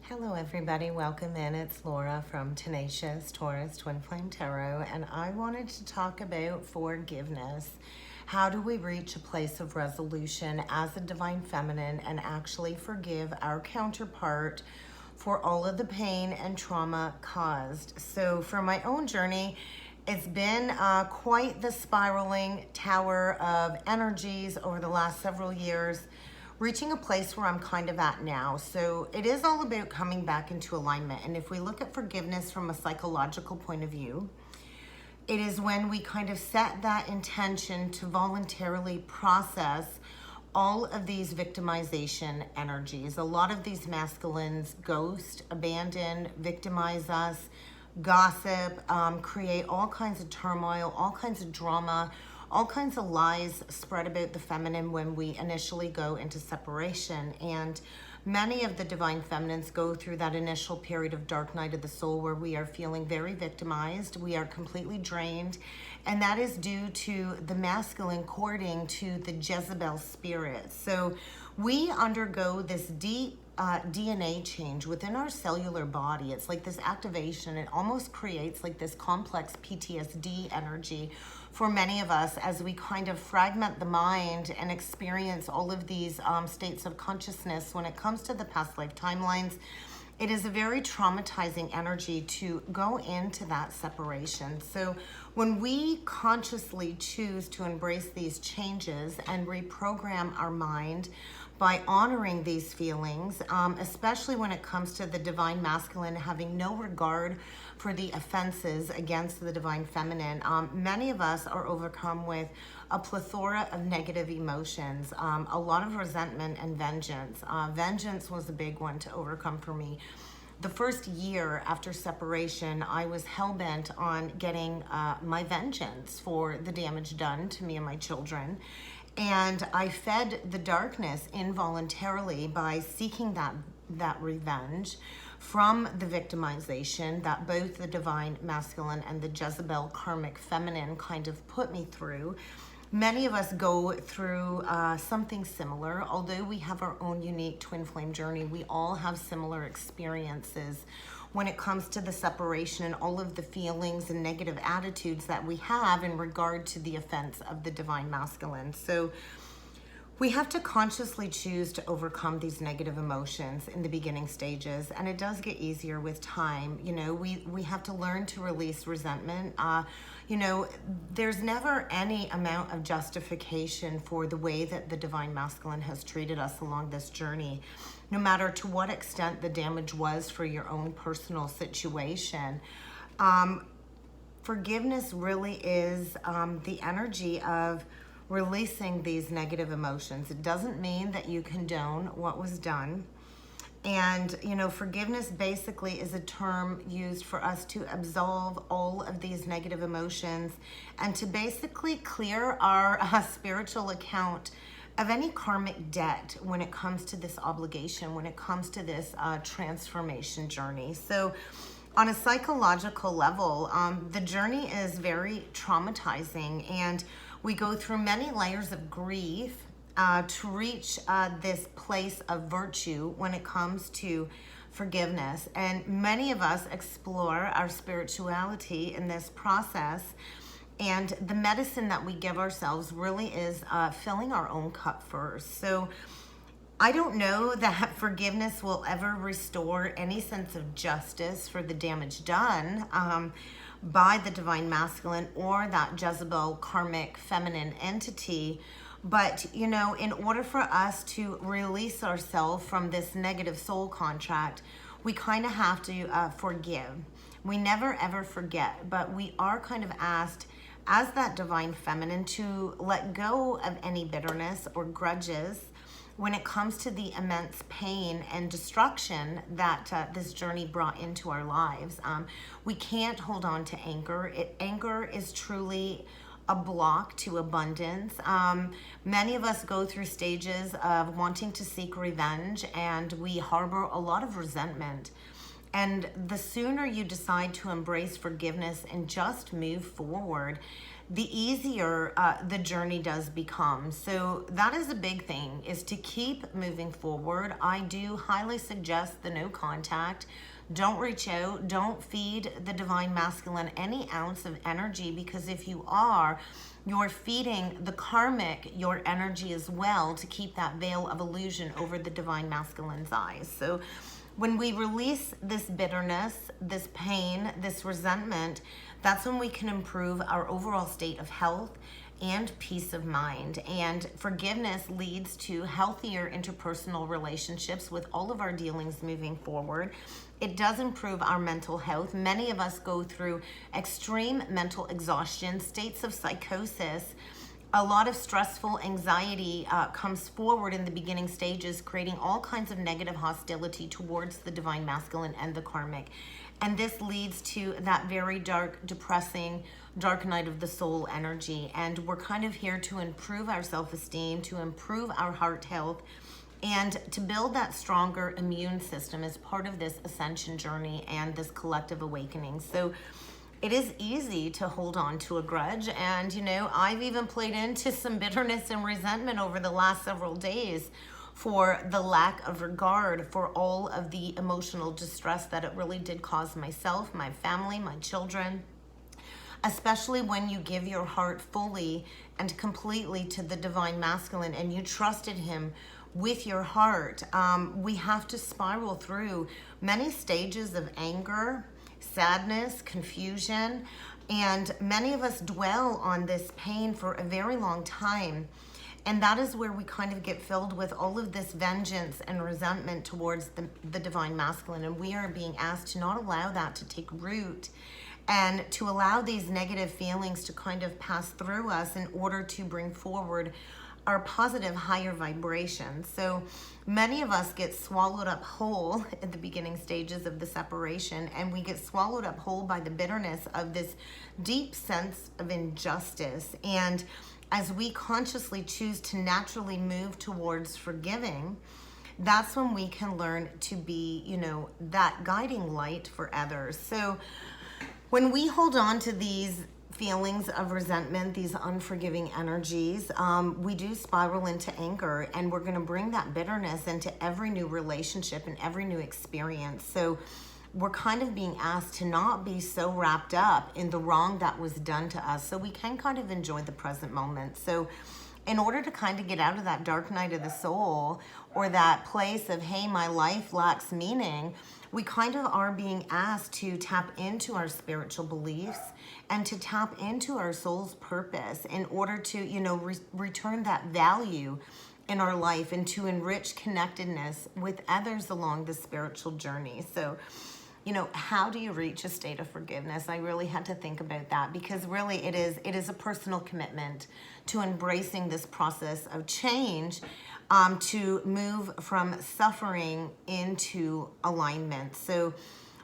Hello everybody, welcome in. It's Laura from Tenacious Taurus Twin Flame Tarot, and I wanted to talk about forgiveness. How do we reach a place of resolution as a divine feminine and actually forgive our counterpart for all of the pain and trauma caused? So for my own journey, it's been quite the spiraling tower of energies over the last several years, reaching a place where I'm kind of at now. So it is all about coming back into alignment. And if we look at forgiveness from a psychological point of view, it is when we kind of set that intention to voluntarily process all of these victimization energies. A lot of these masculines ghost, abandon, victimize us, gossip, create all kinds of turmoil, all kinds of drama, all kinds of lies spread about the feminine when we initially go into separation. And many of the divine feminines go through that initial period of dark night of the soul where we are feeling very victimized, we are completely drained, and that is due to the masculine courting to the Jezebel spirit. So we undergo this deep DNA change within our cellular body. It's like this activation. It almost creates like this complex PTSD energy for many of us as we kind of fragment the mind and experience all of these states of consciousness. When it comes to the past life timelines, it is a very traumatizing energy to go into that separation. So when we consciously choose to embrace these changes and reprogram our mind by honoring these feelings, especially when it comes to the divine masculine having no regard for the offenses against the divine feminine, many of us are overcome with a plethora of negative emotions, a lot of resentment and vengeance. Vengeance was a big one to overcome for me. The first year after separation, I was hell-bent on getting my vengeance for the damage done to me and my children. And I fed the darkness involuntarily by seeking that revenge from the victimization that both the divine masculine and the Jezebel karmic feminine kind of put me through. Many of us go through something similar. Although we have our own unique twin flame journey, we all have similar experiences when it comes to the separation and all of the feelings and negative attitudes that we have in regard to the offense of the divine masculine. So we have to consciously choose to overcome these negative emotions in the beginning stages, and it does get easier with time. You know, we have to learn to release resentment. You know, there's never any amount of justification for the way that the divine masculine has treated us along this journey, no matter to what extent the damage was for your own personal situation. Forgiveness really is the energy of releasing these negative emotions. It doesn't mean that you condone what was done. And, you know, forgiveness basically is a term used for us to absolve all of these negative emotions and to basically clear our spiritual account of any karmic debt when it comes to this obligation, when it comes to this transformation journey. So on a psychological level, the journey is very traumatizing, and we go through many layers of grief to reach this place of virtue when it comes to forgiveness. And many of us explore our spirituality in this process. And the medicine that we give ourselves really is filling our own cup first. So I don't know that forgiveness will ever restore any sense of justice for the damage done by the divine masculine or that Jezebel karmic feminine entity. But, you know, in order for us to release ourselves from this negative soul contract, we kind of have to forgive. We never ever forget, but we are kind of asked as that divine feminine to let go of any bitterness or grudges when it comes to the immense pain and destruction that this journey brought into our lives. We can't hold on to anger. Anger is truly a block to abundance. Many of us go through stages of wanting to seek revenge, and we harbor a lot of resentment. And the sooner you decide to embrace forgiveness and just move forward, the easier the journey does become. So that is a big thing, is to keep moving forward. I do highly suggest the no contact. Don't reach out. Don't feed the divine masculine any ounce of energy, because if you are, you're feeding the karmic your energy as well, to keep that veil of illusion over the divine masculine's eyes. So when we release this bitterness, this pain, this resentment, that's when we can improve our overall state of health and peace of mind. And forgiveness leads to healthier interpersonal relationships with all of our dealings moving forward. It does improve our mental health. Many of us go through extreme mental exhaustion, states of psychosis. A lot of stressful anxiety comes forward in the beginning stages, creating all kinds of negative hostility towards the divine masculine and the karmic. And this leads to that very dark, depressing, dark night of the soul energy. And we're kind of here to improve our self-esteem, to improve our heart health, and to build that stronger immune system as part of this ascension journey and this collective awakening. So it is easy to hold on to a grudge. And, you know, I've even played into some bitterness and resentment over the last several days for the lack of regard for all of the emotional distress that it really did cause myself, my family, my children. Especially when you give your heart fully and completely to the divine masculine and you trusted him with your heart, we have to spiral through many stages of anger, sadness, confusion, and many of us dwell on this pain for a very long time. And that is where we kind of get filled with all of this vengeance and resentment towards the divine masculine. And we are being asked to not allow that to take root, and to allow these negative feelings to kind of pass through us in order to bring forward our positive higher vibrations. So many of us get swallowed up whole at the beginning stages of the separation, and we get swallowed up whole by the bitterness of this deep sense of injustice. And as we consciously choose to naturally move towards forgiving, that's when we can learn to be, you know, that guiding light for others. So when we hold on to these feelings of resentment, these unforgiving energies, we do spiral into anger, and we're going to bring that bitterness into every new relationship and every new experience. So we're kind of being asked to not be so wrapped up in the wrong that was done to us, so we can kind of enjoy the present moment. So in order to kind of get out of that dark night of the soul, or that place of, hey, my life lacks meaning, we kind of are being asked to tap into our spiritual beliefs and to tap into our soul's purpose in order to, you know, return that value in our life and to enrich connectedness with others along the spiritual journey. So, you know, how do you reach a state of forgiveness? I really had to think about that, because really it is a personal commitment to embracing this process of change, to move from suffering into alignment. So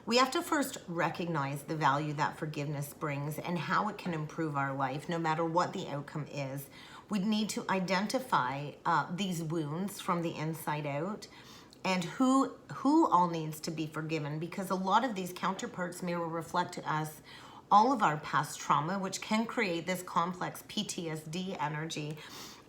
we have to first recognize the value that forgiveness brings and how it can improve our life, no matter what the outcome is. We need to identify these wounds from the inside out, and who all needs to be forgiven, because a lot of these counterparts may reflect to us all of our past trauma, which can create this complex PTSD energy.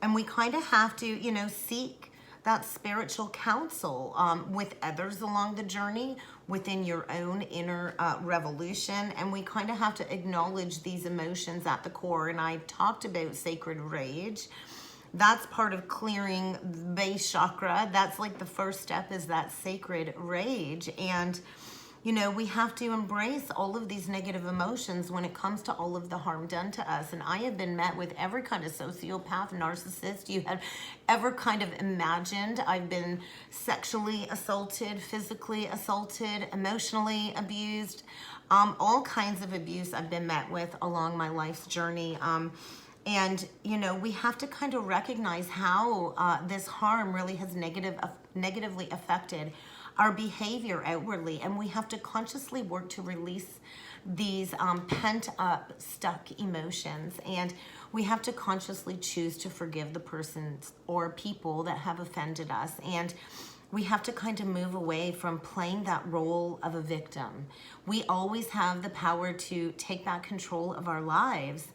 And we kind of have to, you know, seek that spiritual counsel with others along the journey, within your own inner revolution. And we kind of have to acknowledge these emotions at the core. And I talked about sacred rage. That's part of clearing the base chakra. That's like the first step, is that sacred rage. And, you know, we have to embrace all of these negative emotions when it comes to all of the harm done to us. And I have been met with every kind of sociopath, narcissist you have ever kind of imagined. I've been sexually assaulted, physically assaulted, emotionally abused, all kinds of abuse I've been met with along my life's journey. And, you know, we have to kind of recognize how this harm really has negatively affected our behavior outwardly. And we have to consciously work to release these pent up, stuck emotions. And we have to consciously choose to forgive the persons or people that have offended us. And we have to kind of move away from playing that role of a victim. We always have the power to take back control of our lives.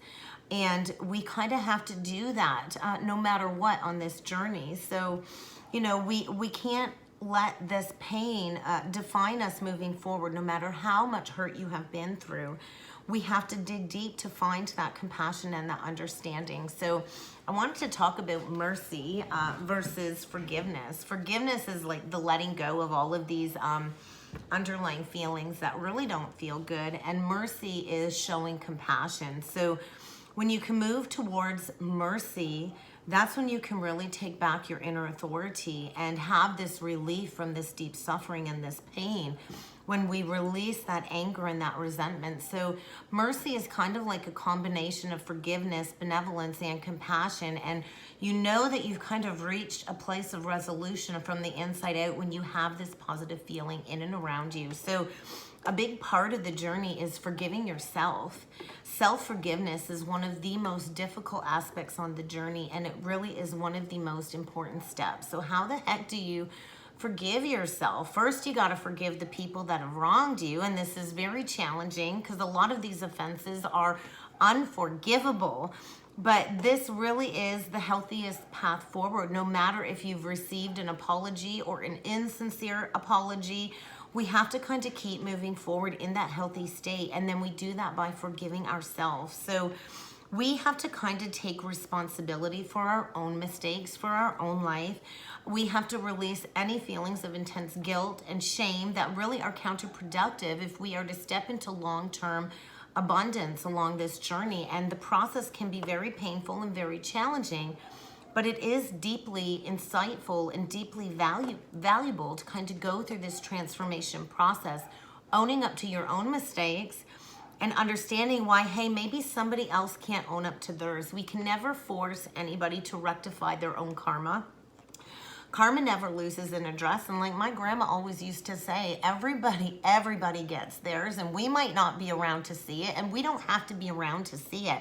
And we kind of have to do that no matter what on this journey. So, you know, we can't let this pain define us moving forward, no matter how much hurt you have been through. We have to dig deep to find that compassion and that understanding. So I wanted to talk about mercy versus forgiveness. Forgiveness is like the letting go of all of these underlying feelings that really don't feel good. And mercy is showing compassion. So when you can move towards mercy, that's when you can really take back your inner authority and have this relief from this deep suffering and this pain when we release that anger and that resentment. So mercy is kind of like a combination of forgiveness, benevolence, and compassion. And you know that you've kind of reached a place of resolution from the inside out when you have this positive feeling in and around you. So a big part of the journey is forgiving yourself. Self-forgiveness is one of the most difficult aspects on the journey, and it really is one of the most important steps. So how the heck do you forgive yourself? First, you got to forgive the people that have wronged you, and this is very challenging because a lot of these offenses are unforgivable. But this really is the healthiest path forward, no matter if you've received an apology or an insincere apology. We have to kind of keep moving forward in that healthy state, and then we do that by forgiving ourselves. So we have to kind of take responsibility for our own mistakes, for our own life. We have to release any feelings of intense guilt and shame that really are counterproductive if we are to step into long-term abundance along this journey. And the process can be very painful and very challenging, but it is deeply insightful and deeply valuable to kind of go through this transformation process, owning up to your own mistakes and understanding why, hey, maybe somebody else can't own up to theirs. We can never force anybody to rectify their own karma. Karma never loses an address. And like my grandma always used to say, everybody gets theirs, and we might not be around to see it, and we don't have to be around to see it.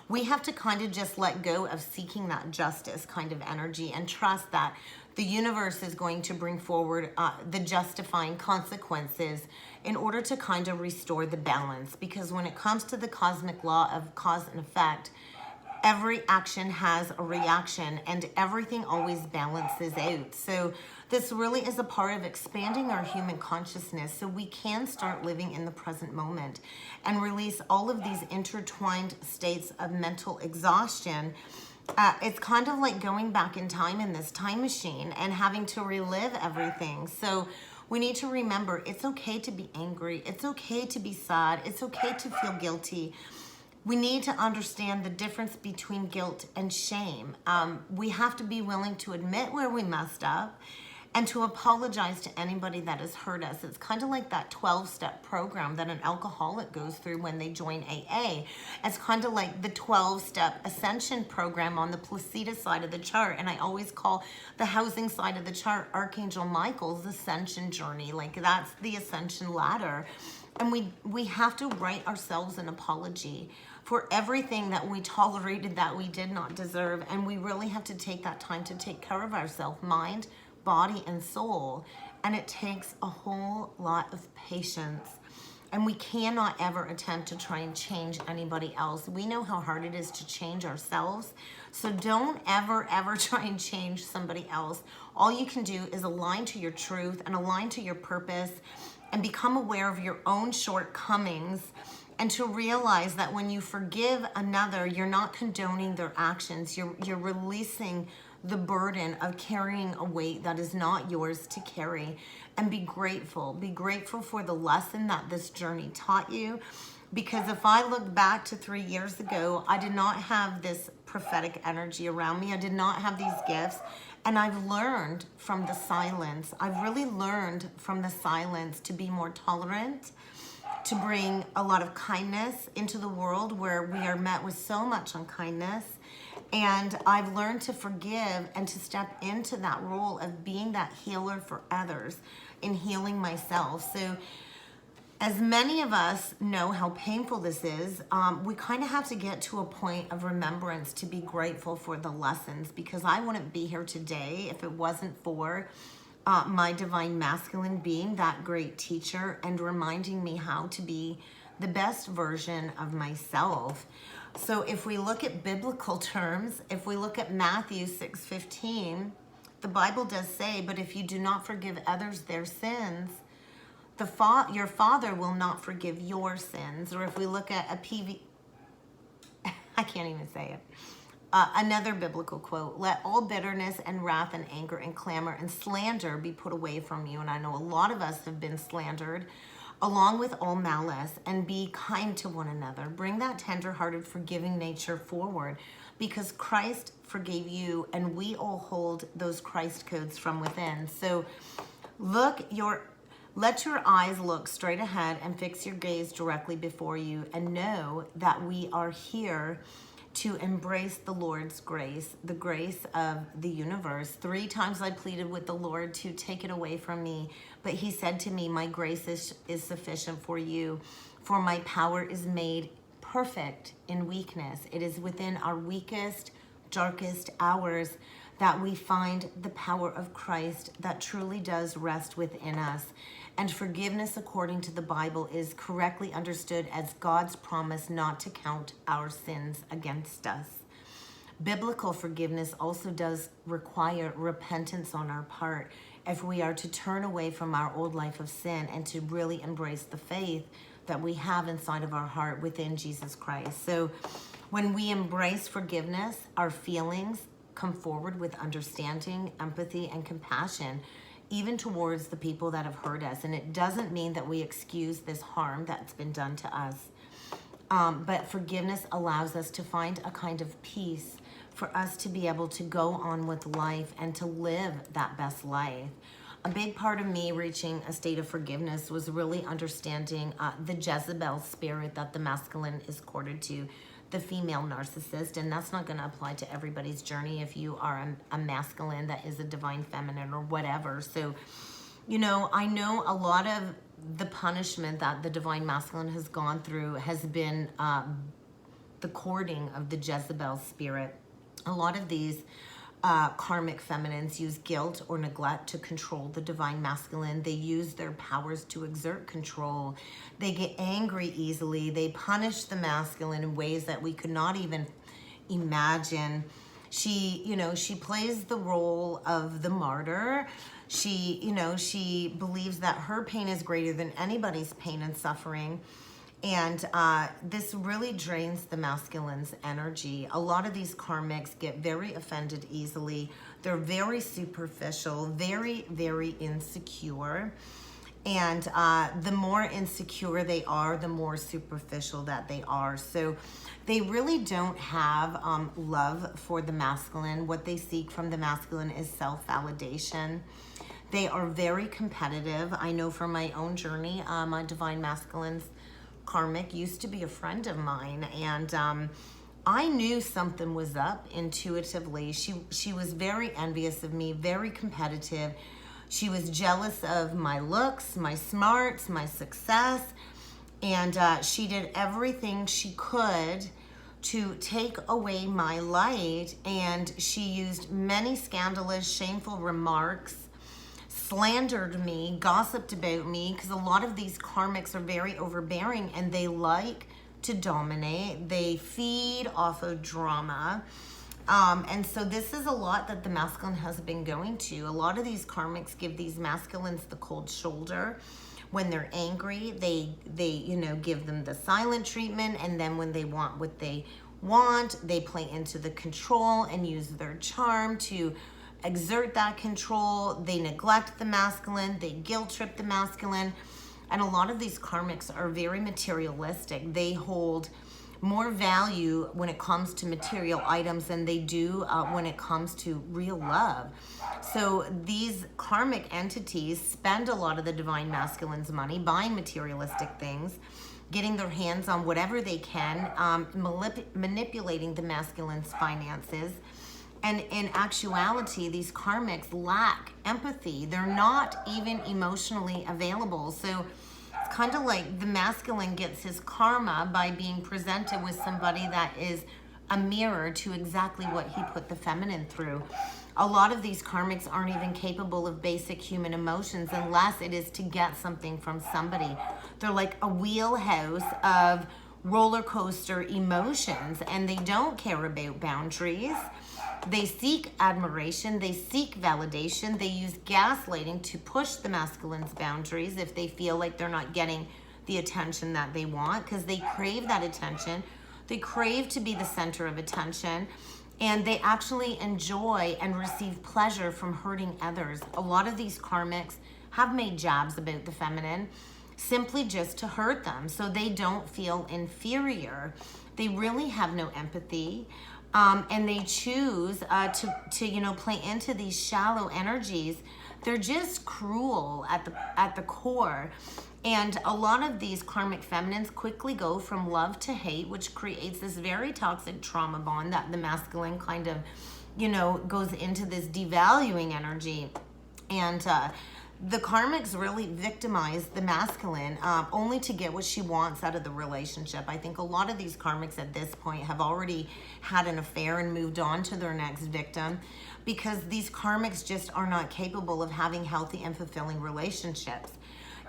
We have to kind of just let go of seeking that justice kind of energy and trust that the universe is going to bring forward the justifying consequences in order to kind of restore the balance. Because when it comes to the cosmic law of cause and effect, every action has a reaction and everything always balances out. So this really is a part of expanding our human consciousness so we can start living in the present moment and release all of these intertwined states of mental exhaustion. It's kind of like going back in time in this time machine and having to relive everything. So we need to remember it's okay to be angry. It's okay to be sad. It's okay to feel guilty. We need to understand the difference between guilt and shame. We have to be willing to admit where we messed up and to apologize to anybody that has hurt us. It's kind of like that 12-step program that an alcoholic goes through when they join AA. It's kind of like the 12-step ascension program on the Placida side of the chart. And I always call the housing side of the chart Archangel Michael's ascension journey. Like that's the ascension ladder. And we have to write ourselves an apology for everything that we tolerated that we did not deserve. And we really have to take that time to take care of ourselves, mind, body, and soul. And it takes a whole lot of patience. And we cannot ever attempt to try and change anybody else. We know how hard it is to change ourselves. So don't ever try and change somebody else. All you can do is align to your truth and align to your purpose and become aware of your own shortcomings, and to realize that when you forgive another, you're not condoning their actions. You're releasing the burden of carrying a weight that is not yours to carry. And be grateful. Be grateful for the lesson that this journey taught you. Because if I look back to 3 years ago, I did not have this prophetic energy around me. I did not have these gifts. And I've learned from the silence. I've really learned from the silence to be more tolerant, to bring a lot of kindness into the world where we are met with so much unkindness. And I've learned to forgive and to step into that role of being that healer for others in healing myself. So as many of us know how painful this is, we kind of have to get to a point of remembrance to be grateful for the lessons, because I wouldn't be here today if it wasn't for my divine masculine being that great teacher and reminding me how to be the best version of myself. So if we look at biblical terms, if we look at Matthew 6:15, the Bible does say, but if you do not forgive others their sins, your Father will not forgive your sins. Or if we look at I can't even say it. Another biblical quote, let all bitterness and wrath and anger and clamor and slander be put away from you. And I know a lot of us have been slandered, along with all malice, and be kind to one another. Bring that tender-hearted, forgiving nature forward, because Christ forgave you, and we all hold those Christ codes from within. So let your eyes look straight ahead and fix your gaze directly before you, and know that we are here to embrace the Lord's grace, the grace of the universe. 3 times I pleaded with the Lord to take it away from me, but he said to me, my grace is sufficient for you, for my power is made perfect in weakness. It is within our weakest, darkest hours that we find the power of Christ that truly does rest within us. And forgiveness, according to the Bible, is correctly understood as God's promise not to count our sins against us. Biblical forgiveness also does require repentance on our part if we are to turn away from our old life of sin and to really embrace the faith that we have inside of our heart within Jesus Christ. So when we embrace forgiveness, our feelings come forward with understanding, empathy, and compassion, even towards the people that have hurt us. And it doesn't mean that we excuse this harm that's been done to us. But forgiveness allows us to find a kind of peace for us to be able to go on with life and to live that best life. A big part of me reaching a state of forgiveness was really understanding the Jezebel spirit that the masculine is courted to, the female narcissist. And that's not going to apply to everybody's journey if you are a masculine that is a divine feminine or whatever. So, I know a lot of the punishment that the divine masculine has gone through has been the courting of the Jezebel spirit. A lot of these karmic feminines use guilt or neglect to control the divine masculine. They use their powers to exert control. They get angry easily. They punish the masculine in ways that we could not even imagine. She plays the role of the martyr. She believes that her pain is greater than anybody's pain and suffering. And this really drains the masculine's energy. A lot of these karmics get very offended easily. They're very superficial, very, very insecure. And the more insecure they are, the more superficial that they are. So they really don't have love for the masculine. What they seek from the masculine is self-validation. They are very competitive. I know from my own journey, my divine masculine's karmic used to be a friend of mine, and I knew something was up intuitively. She was very envious of me, very competitive. She was jealous of my looks, my smarts, my success, and she did everything she could to take away my light, and she used many scandalous, shameful remarks, slandered me, gossiped about me, because a lot of these karmics are very overbearing and they like to dominate. They feed off of drama. And so this is a lot that the masculine has been going to. A lot of these karmics give these masculines the cold shoulder. When they're angry, they give them the silent treatment, and then when they want what they want, they play into the control and use their charm to exert that control. They neglect the masculine, they guilt trip the masculine, and a lot of these karmics are very materialistic. They hold more value when it comes to material items than they do when it comes to real love. So these karmic entities spend a lot of the divine masculine's money buying materialistic things, getting their hands on whatever they can, manipulating the masculine's finances. And in actuality, these karmics lack empathy. They're not even emotionally available. So it's kind of like the masculine gets his karma by being presented with somebody that is a mirror to exactly what he put the feminine through. A lot of these karmics aren't even capable of basic human emotions unless it is to get something from somebody. They're like a wheelhouse of roller coaster emotions, and they don't care about boundaries. They seek admiration, they seek validation, they use gaslighting to push the masculine's boundaries if they feel like they're not getting the attention that they want, because they crave that attention. They crave to be the center of attention, and they actually enjoy and receive pleasure from hurting others. A lot of these karmics have made jabs about the feminine simply just to hurt them, so they don't feel inferior. They really have no empathy. And they choose to play into these shallow energies. They're just cruel at the core. And a lot of these karmic feminines quickly go from love to hate, which creates this very toxic trauma bond that the masculine kind of, goes into this devaluing energy. And the karmics really victimize the masculine only to get what she wants out of the relationship. I think a lot of these karmics at this point have already had an affair and moved on to their next victim, because these karmics just are not capable of having healthy and fulfilling relationships.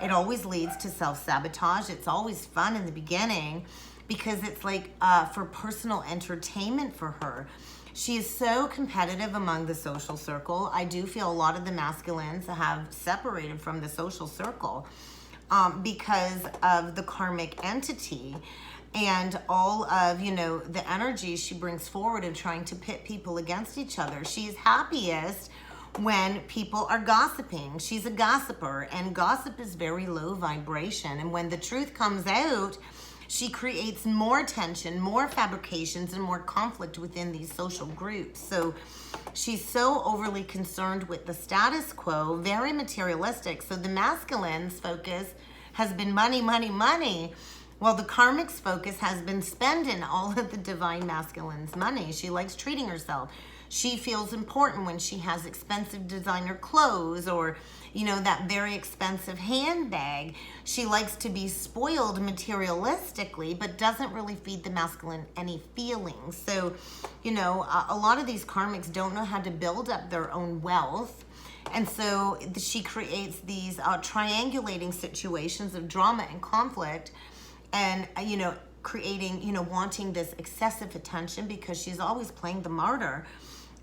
It always leads to self-sabotage. It's always fun in the beginning because it's like for personal entertainment for her. She is so competitive among the social circle. I do feel a lot of the masculines have separated from the social circle because of the karmic entity and all of, the energy she brings forward in trying to pit people against each other. She is happiest when people are gossiping. She's a gossiper, and gossip is very low vibration. And when the truth comes out, she creates more tension, more fabrications, and more conflict within these social groups. So she's so overly concerned with the status quo, very materialistic. So the masculine's focus has been money, money, money, while the karmic's focus has been spending all of the divine masculine's money. She likes treating herself. She feels important when she has expensive designer clothes or, that very expensive handbag. She likes to be spoiled materialistically, but doesn't really feed the masculine any feelings. So, a lot of these karmics don't know how to build up their own wealth. And so she creates these triangulating situations of drama and conflict and, creating, wanting this excessive attention because she's always playing the martyr.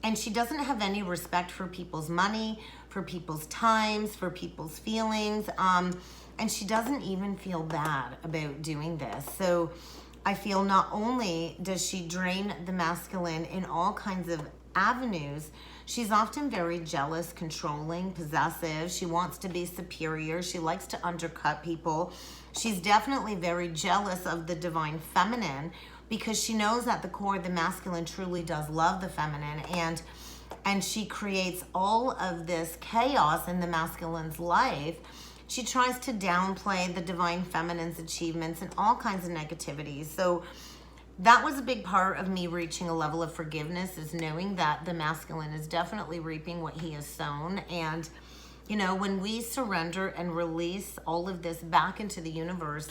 And she doesn't have any respect for people's money, for people's times, for people's feelings. And she doesn't even feel bad about doing this. So I feel not only does she drain the masculine in all kinds of avenues, she's often very jealous, controlling, possessive. She wants to be superior. She likes to undercut people. She's definitely very jealous of the divine feminine, because she knows at the core the masculine truly does love the feminine, and she creates all of this chaos in the masculine's life. She tries to downplay the divine feminine's achievements and all kinds of negativities. So that was a big part of me reaching a level of forgiveness, is knowing that the masculine is definitely reaping what he has sown. And when we surrender and release all of this back into the universe,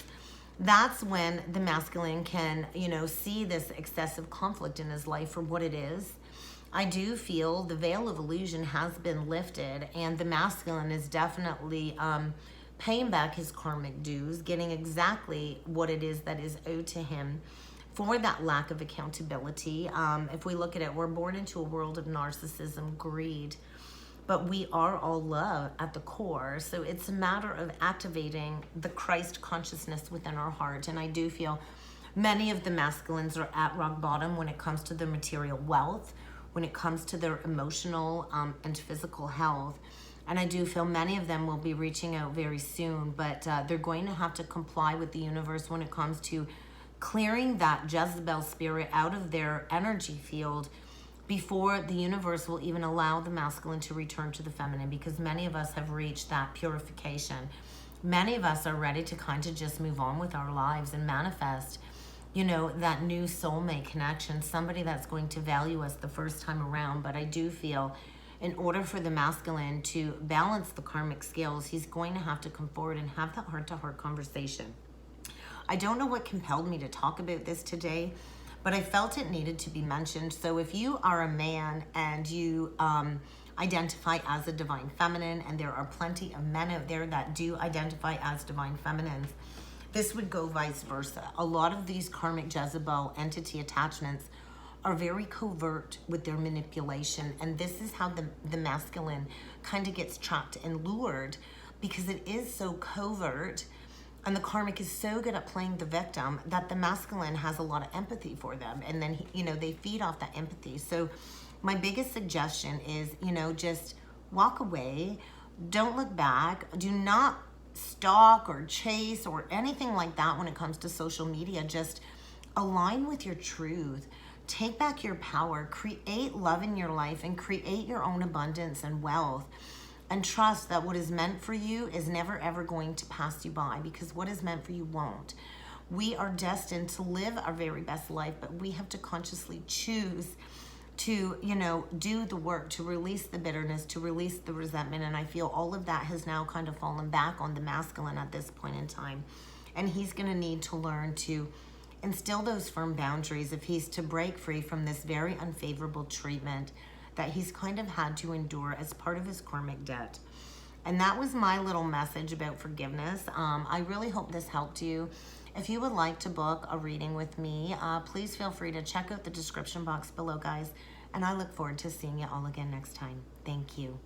that's when the masculine can, see this excessive conflict in his life for what it is. I do feel the veil of illusion has been lifted, and the masculine is definitely paying back his karmic dues, getting exactly what it is that is owed to him for that lack of accountability. If we look at it, we're born into a world of narcissism, greed, but we are all love at the core. So it's a matter of activating the Christ consciousness within our heart. And I do feel many of the masculines are at rock bottom when it comes to their material wealth, when it comes to their emotional and physical health. And I do feel many of them will be reaching out very soon, but they're going to have to comply with the universe when it comes to clearing that Jezebel spirit out of their energy field before the universe will even allow the masculine to return to the feminine, because many of us have reached that purification. Many of us are ready to kind of just move on with our lives and manifest, that new soulmate connection, somebody that's going to value us the first time around. But I do feel in order for the masculine to balance the karmic scales, he's going to have to come forward and have that heart-to-heart conversation. I don't know what compelled me to talk about this today, but I felt it needed to be mentioned. So if you are a man and you identify as a divine feminine, and there are plenty of men out there that do identify as divine feminines, this would go vice versa. A lot of these karmic Jezebel entity attachments are very covert with their manipulation, and this is how the masculine kind of gets trapped and lured, because it is so covert, and the karmic is so good at playing the victim that the masculine has a lot of empathy for them, and then they feed off that empathy. So my biggest suggestion is, just walk away, don't look back, do not stalk or chase or anything like that when it comes to social media. Just align with your truth. Take back your power, create love in your life, and create your own abundance and wealth. And trust that what is meant for you is never ever going to pass you by, because what is meant for you won't. We are destined to live our very best life, but we have to consciously choose to, do the work, to release the bitterness, to release the resentment. And I feel all of that has now kind of fallen back on the masculine at this point in time. And he's going to need to learn to instill those firm boundaries if he's to break free from this very unfavorable treatment that he's kind of had to endure as part of his karmic debt. And that was my little message about forgiveness. I really hope this helped you. If you would like to book a reading with me, please feel free to check out the description box below, guys. And I look forward to seeing you all again next time. Thank you.